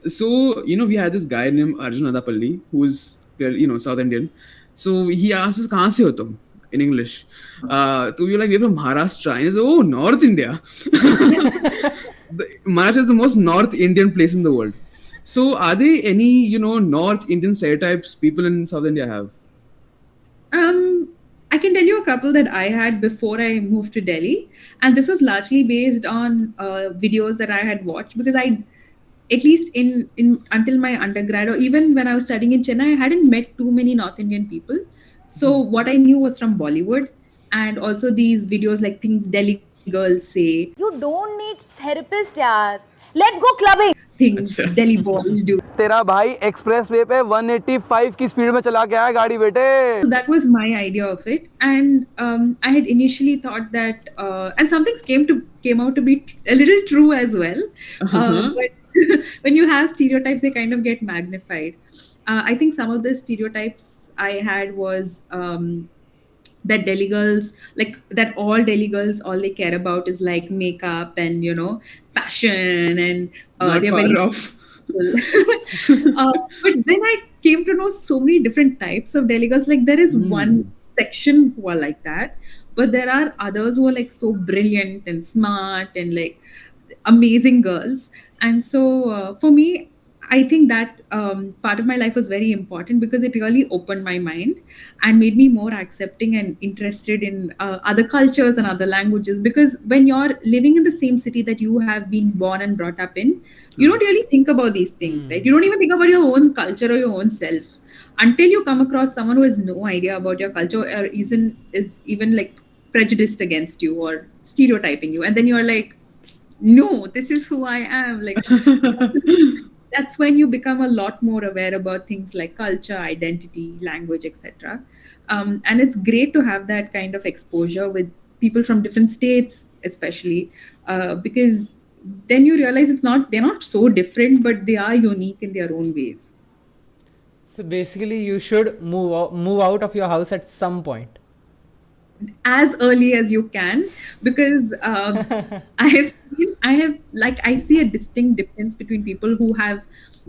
So, we had this guy named Arjun Adapalli, who's, South Indian. So he asked us, "Kahan se ho tum?" in English. So we're like, "We're from Maharashtra." And he said, "Oh, North India." Maharashtra is the most North Indian place in the world. So are there any, North Indian stereotypes people in South India have? I can tell you a couple that I had before I moved to Delhi, and this was largely based on videos that I had watched because at least in until my undergrad or even when I was studying in Chennai, I hadn't met too many North Indian people. So what I knew was from Bollywood and also these videos like things Delhi girls say, You don't need therapist, yaar. Let's go clubbing. things Delhi boys do. तेरा भाई express way पे 185 की speed में चला के आया गाड़ी बेटे. So that was my idea of it, and I had initially thought that, and some things came out to be a little true as well. But when you have stereotypes, they kind of get magnified. I think some of the stereotypes I had was that Delhi girls, like that all Delhi girls, all they care about is like makeup and fashion, and Not they're far very off. but then I came to know so many different types of Delhi girls. Like there is one section who are like that, but there are others who are like so brilliant and smart and like amazing girls. And so for me, I think that part of my life was very important because it really opened my mind and made me more accepting and interested in other cultures and other languages. Because when you're living in the same city that you have been born and brought up in, you don't really think about these things, right? You don't even think about your own culture or your own self until you come across someone who has no idea about your culture or is even like prejudiced against you or stereotyping you, and then you're like, no, this is who I am. Like that's when you become a lot more aware about things like culture, identity, language, etc. And it's great to have that kind of exposure with people from different states, especially because then you realize they're not so different, but they are unique in their own ways. So basically, you should move out of your house at some point. As early as you can, because I see a distinct difference between people who have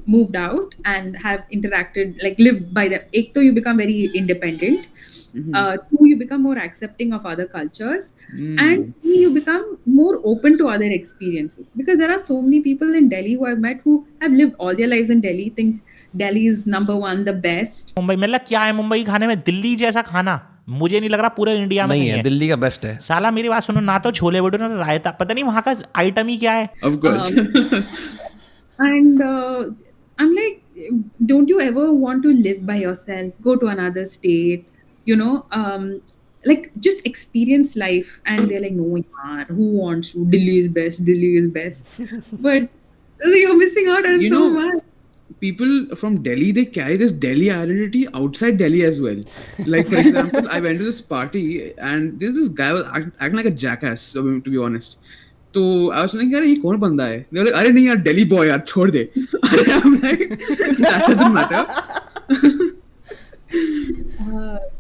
moved out and have interacted, like lived by them. Ek to you become very independent. Two, you become more accepting of other cultures, and three, you become more open to other experiences. Because there are so many people in Delhi who I've met who have lived all their lives in Delhi, think Delhi is number one, the best. Mumbai मतलब क्या है मुंबई खाने में? दिल्ली जैसा खाना मुझे नहीं लग रहा पूरे इंडिया में नहीं है. दिल्ली का बेस्ट है. साला मेरी बात सुनो, ना तो छोले भटूरे ना रायता, पता नहीं वहाँ का आइटम ही क्या है. Of course. And I'm like, don't you ever want to live by yourself, go to another state, like just experience life? And they're like, no, yaar, who wants to? Delhi is best, Delhi is best. But you're missing out on so much. People from Delhi, they carry this Delhi identity outside Delhi as well. Like, for example, I went to this party and there's this guy was acting like a jackass, to be honest. So I was thinking, "Yaar, ye kaun banda hai?" They were like, "Arey nahi yaar, Delhi boy yaar, chhod de." I'm like, that doesn't matter.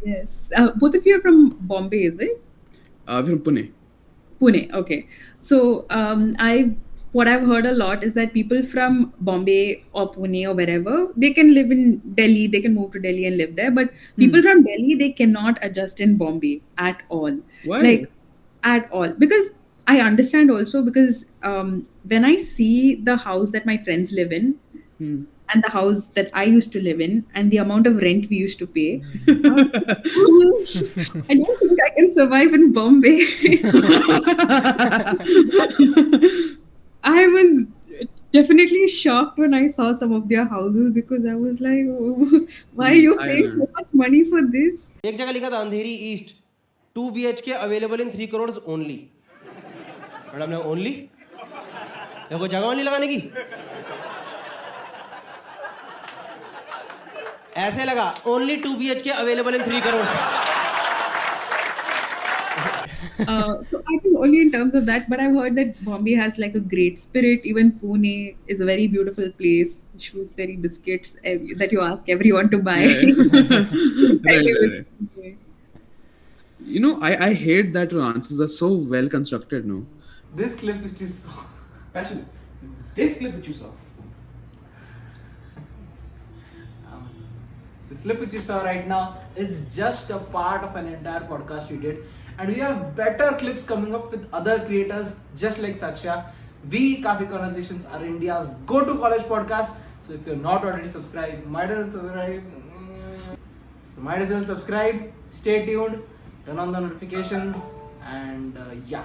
Yes. Both of you are from Bombay, is it? From Pune. Pune, okay. So what I've heard a lot is that people from Bombay or Pune or wherever, they can live in Delhi, they can move to Delhi and live there. But people from Delhi, they cannot adjust in Bombay at all. Why? Like, at all. Because I understand also because when I see the house that my friends live in and the house that I used to live in and the amount of rent we used to pay, I don't think I can survive in Bombay. I was definitely shocked when I saw some of their houses because I was like, oh, why are you paying so much money for this? एक जगह लिखा था Andheri east 2 BHK available in 3 crores only. Madam ने only देखो जगह only लगाने की ऐसे लगा only 2 BHK available in 3 crores. So I think only in terms of that, but I've heard that Bombay has like a great spirit. Even Pune is a very beautiful place. Shrewsbury biscuits that you ask everyone to buy. Right. I hate that your answers are so well constructed, no? This clip which is passionate. This clip which you saw. This clip which you saw right now is just a part of an entire podcast we did, and we have better clips coming up with other creators just like Satshya. We Kafi Conversations are India's go-to college podcast. So if you're not already subscribed, might as well subscribe. Stay tuned, turn on the notifications, and yeah.